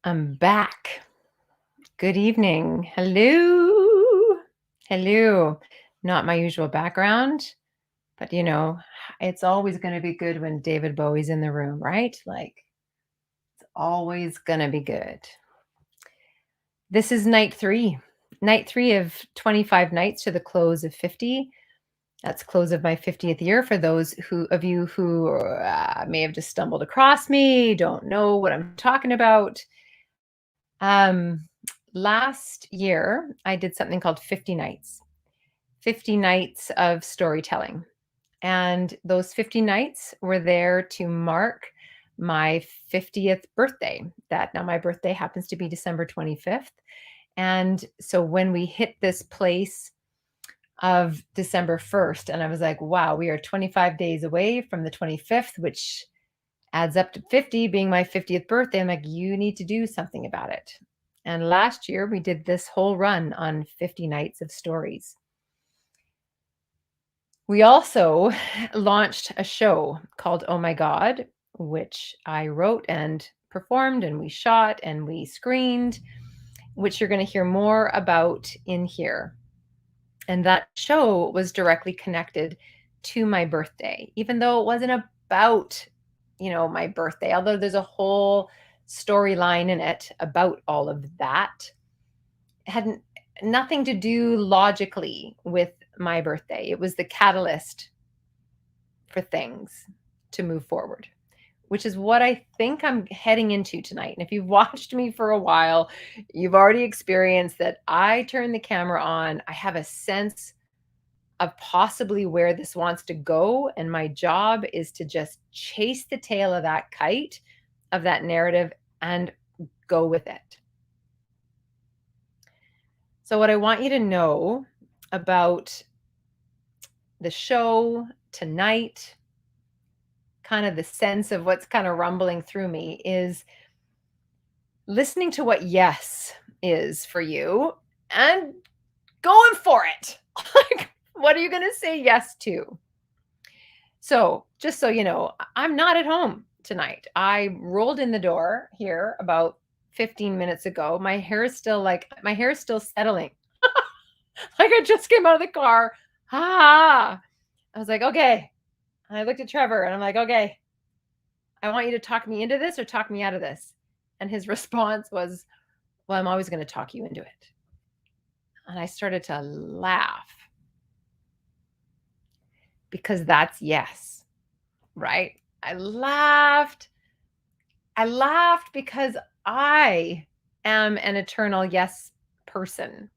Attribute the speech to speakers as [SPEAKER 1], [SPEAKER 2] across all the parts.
[SPEAKER 1] I'm back. Good evening. Hello. Hello. Not my usual background, but it's always going to be good when David Bowie's in the room, right? Like, it's always going to be good. This is night three of 25 nights to the close of 50. That's close of my 50th year for those of you who may have just stumbled across me, don't know what I'm talking about. Um, Last year, I did something called 50 nights, 50 nights of storytelling. And those 50 nights were there to mark my 50th birthday. That now my birthday happens to be December 25th. And so when we hit this place of December 1st, and I was like, wow, we are 25 days away from the 25th, which adds up to 50 being my 50th birthday. I'm like, you need to do something about it. And last year we did this whole run on 50 nights of stories. We also launched a show called Oh My God, which I wrote and performed, and we shot and we screened, which you're going to hear more about in here. And that show was directly connected to my birthday, even though it wasn't about, my birthday, although there's a whole storyline in it about all of that. It had nothing to do logically with my birthday. It was the catalyst for things to move forward, which is what I think I'm heading into tonight. And if you've watched me for a while, you've already experienced that I turn the camera on. I have a sense of possibly where this wants to go. And my job is to just chase the tail of that kite, of that narrative, and go with it. So, what I want you to know about the show tonight, kind of the sense of what's kind of rumbling through me, is listening to what yes is for you and going for it. Like, what are you going to say yes to? So, just so you know, I'm not at home tonight. I rolled in the door here about 15 minutes ago. My hair is still settling. Like I just came out of the car. Ah. I was like, "Okay." And I looked at Trevor and I'm like, "Okay. I want you to talk me into this or talk me out of this." And his response was, "Well, I'm always going to talk you into it." And I started to laugh because that's yes, right? I laughed. I laughed because I am an eternal yes person.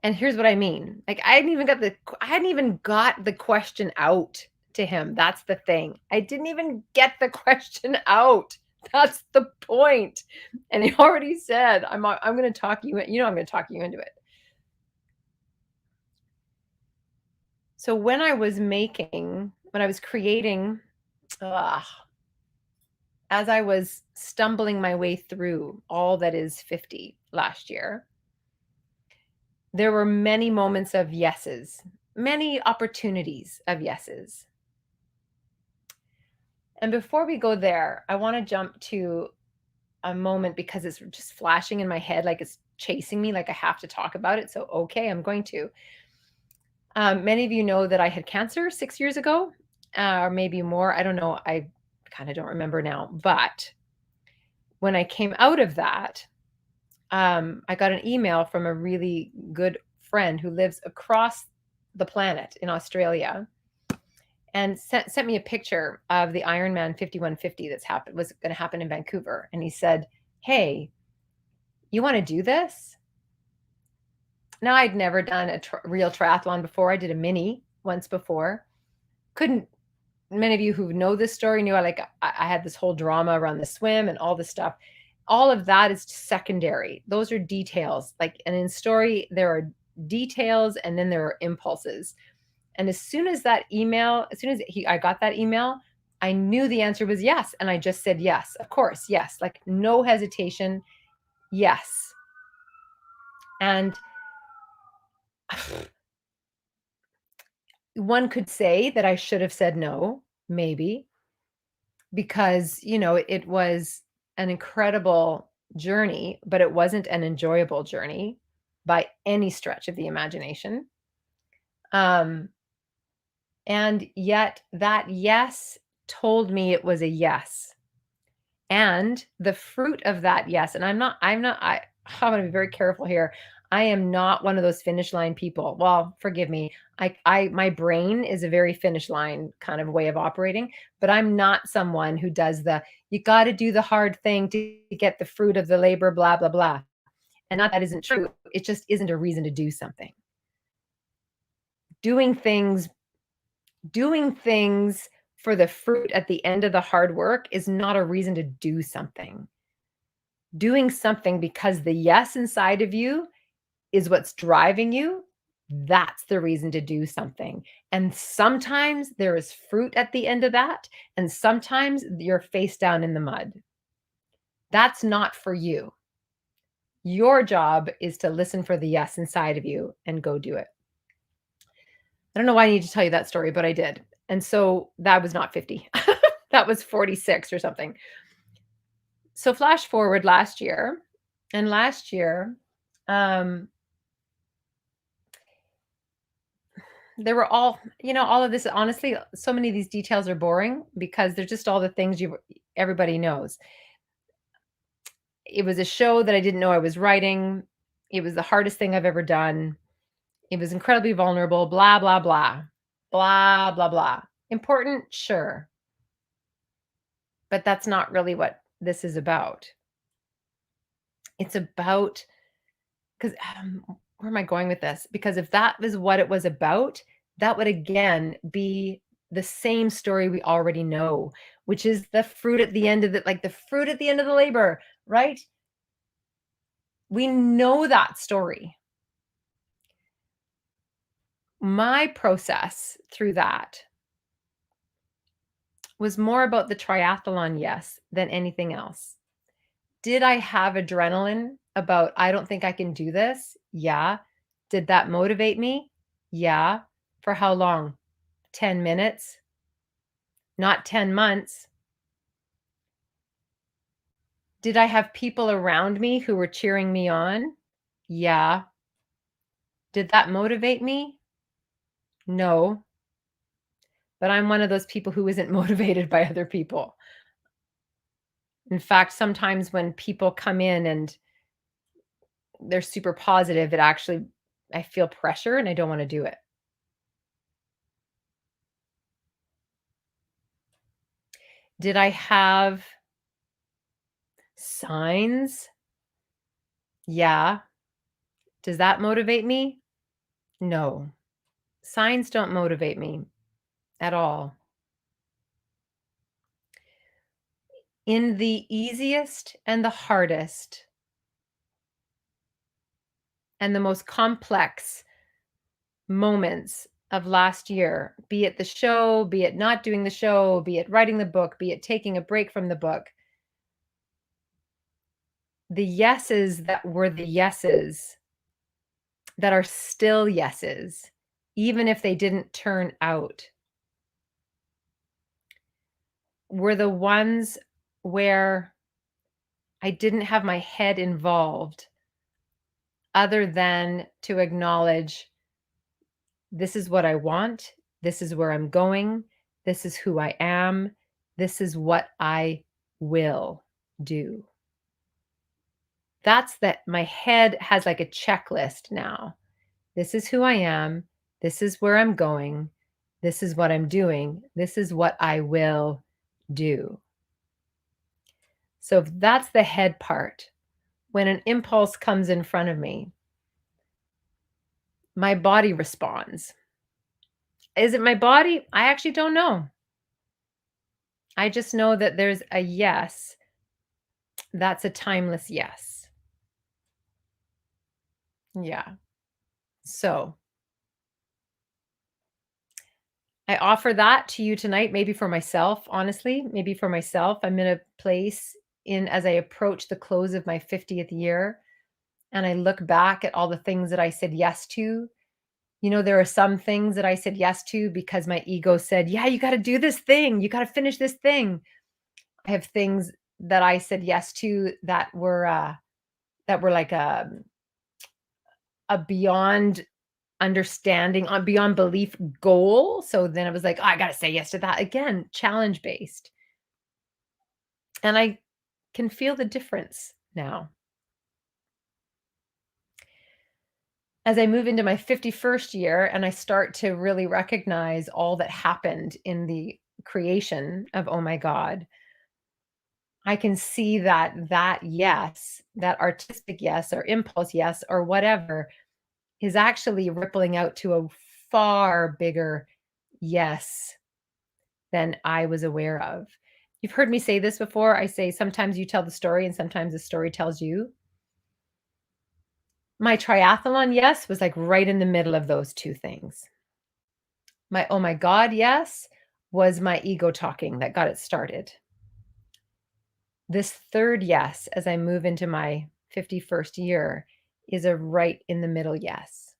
[SPEAKER 1] And here's what I mean. Like I hadn't even got the question out to him. That's the thing. I didn't even get the question out. That's the point. And he already said, I'm going to talk you, I'm going to talk you into it. So when I was creating, ugh, as I was stumbling my way through all that is 50 last year, there were many moments of yeses, many opportunities of yeses. And before we go there, I want to jump to a moment because it's just flashing in my head, like it's chasing me, like I have to talk about it. So, okay, I'm going to. Many of you know that I had cancer 6 years ago, or maybe more. I don't know. I kind of don't remember now. But when I came out of that, I got an email from a really good friend who lives across the planet in Australia and sent me a picture of the Ironman 5150 was going to happen in Vancouver. And he said, "Hey, you want to do this?" Now, I'd never done a real triathlon before. I did a mini once before. Couldn't Many of you who know this story knew I had this whole drama around the swim and all this stuff. All of that is secondary. Those are details. And in story, there are details and then there are impulses. And as soon as I got that email, I knew the answer was yes. And I just said yes, of course, yes, like no hesitation, yes. And one could say that I should have said no, maybe, because, it was an incredible journey, but it wasn't an enjoyable journey by any stretch of the imagination. Um, and yet that yes told me it was a yes. And the fruit of that yes, and I'm gonna be very careful here. I am not one of those finish line people. Well, forgive me. My brain is a very finish line kind of way of operating, but I'm not someone who does you got to do the hard thing to get the fruit of the labor, blah, blah, blah. And not that isn't true. It just isn't a reason to do something. Doing things, doing things for the fruit at the end of the hard work is not a reason to do something. Doing something because the yes inside of you is what's driving you, that's the reason to do something. And sometimes there is fruit at the end of that, and sometimes you're face down in the mud. That's not for you. Your job is to listen for the yes inside of you and go do it. I don't know why I need to tell you that story, but I did. And so that was not 50. That was 46 or something. So flash forward last year, and last year, there were all of this. Honestly, so many of these details are boring because they're just all the things everybody knows. It was a show that I didn't know I was writing. It was the hardest thing I've ever done. It was incredibly vulnerable, blah, blah, blah, blah, blah, blah. Important, sure. But that's not really what this is about. It's about, because where am I going with this? Because if that was what it was about, that would again be the same story we already know, which is the fruit at the end of like the fruit at the end of the labor, right? We know that story. My process through that was more about the triathlon, yes, than anything else. Did I have adrenaline about, I don't think I can do this? Yeah. Did that motivate me? Yeah. For how long? 10 minutes? Not 10 months. Did I have people around me who were cheering me on? Yeah. Did that motivate me? No. But I'm one of those people who isn't motivated by other people. In fact, sometimes when people come in and they're super positive, I feel pressure and I don't want to do it. Did I have signs? Yeah. Does that motivate me? No. Signs don't motivate me at all. In the easiest and the hardest and the most complex moments of last year, be it the show, be it not doing the show, be it writing the book, be it taking a break from the book, the yeses that were the yeses that are still yeses, even if they didn't turn out, were the ones where I didn't have my head involved other than to acknowledge this is what I want, this is where I'm going, this is who I am, this is what I will do. That's that my head has like a checklist now. This is who I am, this is where I'm going, this is what I'm doing, this is what I will do. So if that's the head part, when an impulse comes in front of me, my body responds. Is it my body? I actually don't know. I just know that there's a yes. That's a timeless yes. Yeah. So I offer that to you tonight, maybe for myself, honestly, maybe for myself. I'm in a place as I approach the close of my 50th year and I look back at all the things that I said yes to. There are some things that I said yes to because my ego said, yeah, you got to do this thing. You got to finish this thing. I have things that I said yes to that were like a beyond understanding, on beyond belief goal. So then I was like, "Oh, I gotta say yes to that." Again, challenge based. And I can feel the difference now. As I move into my 51st year and I start to really recognize all that happened in the creation of Oh My God, I can see that yes, that artistic yes or impulse yes or whatever is actually rippling out to a far bigger yes than I was aware of. You've heard me say this before. I say sometimes you tell the story and sometimes the story tells you. My triathlon yes was like right in the middle of those two things. My oh my God yes was my ego talking that got it started. This third yes, as I move into my 51st year, is a right in the middle yes,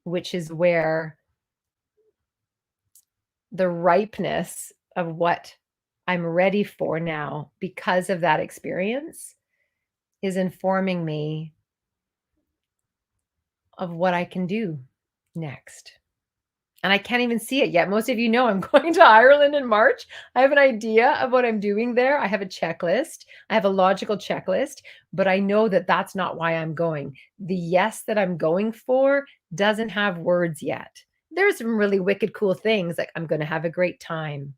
[SPEAKER 1] which is where the ripeness of what I'm ready for now because of that experience is informing me of what I can do next. And I can't even see it yet. Most of you know I'm going to Ireland in March. I have an idea of what I'm doing there. I have a checklist. I have a logical checklist, but I know that that's not why I'm going. The yes that I'm going for doesn't have words yet. There's some really wicked cool things like I'm going to have a great time.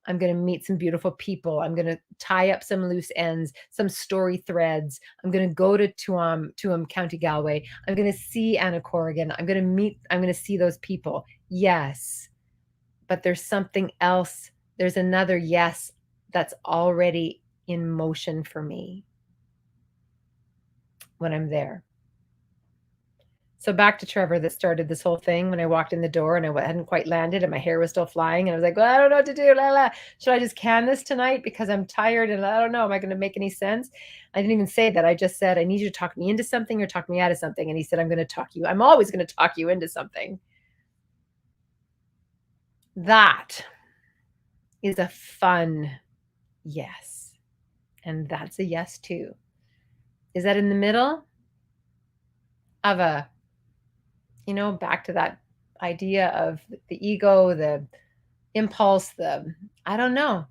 [SPEAKER 1] I'm going to meet some beautiful people. I'm going to tie up some loose ends, some story threads. I'm going to go to Tuam, County Galway. I'm going to see Anna Corrigan. I'm going to see those people. Yes. But there's something else. There's another yes that's already in motion for me when I'm there. So back to Trevor that started this whole thing when I walked in the door and I hadn't quite landed and my hair was still flying and I was like, well, I don't know what to do. La, la. Should I just can this tonight because I'm tired and I don't know. Am I going to make any sense? I didn't even say that. I just said, I need you to talk me into something or talk me out of something. And he said, I'm going to talk you. I'm always going to talk you into something. That is a fun yes. And that's a yes too. Is that in the middle of a, back to that idea of the ego, the impulse, I don't know.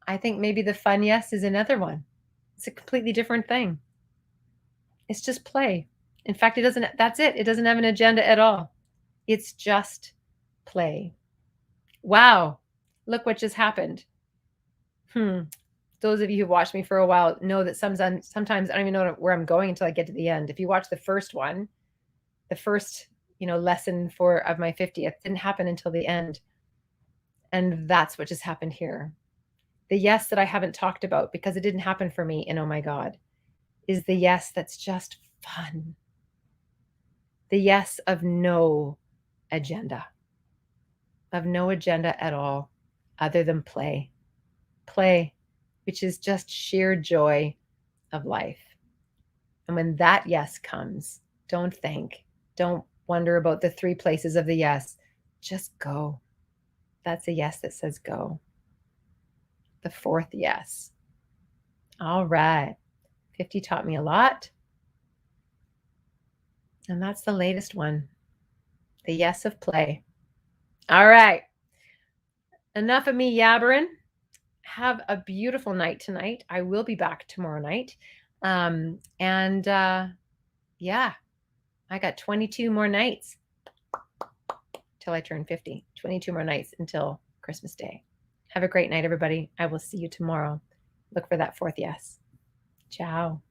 [SPEAKER 1] I think maybe the fun yes is another one. It's a completely different thing. It's just play. In fact, that's it. It doesn't have an agenda at all. It's just play. Wow. Look what just happened. Those of you who watched me for a while know that sometimes I don't even know where I'm going until I get to the end. If you watch the first one, the first, lesson of my 50th didn't happen until the end. And that's what just happened here. The yes that I haven't talked about because it didn't happen for me in Oh My God is the yes that's just fun. The yes of no agenda, at all other than play. Play, which is just sheer joy of life. And when that yes comes, don't think, don't wonder about the three places of the yes, just go. That's a yes that says go. The fourth yes. All right. 50 taught me a lot. And that's the latest one. The yes of play. All right. Enough of me yabbering. Have a beautiful night tonight. I will be back tomorrow night. Yeah, I got 22 more nights till I turn 50. 22 more nights until Christmas Day. Have a great night, everybody. I will see you tomorrow. Look for that fourth yes. Ciao.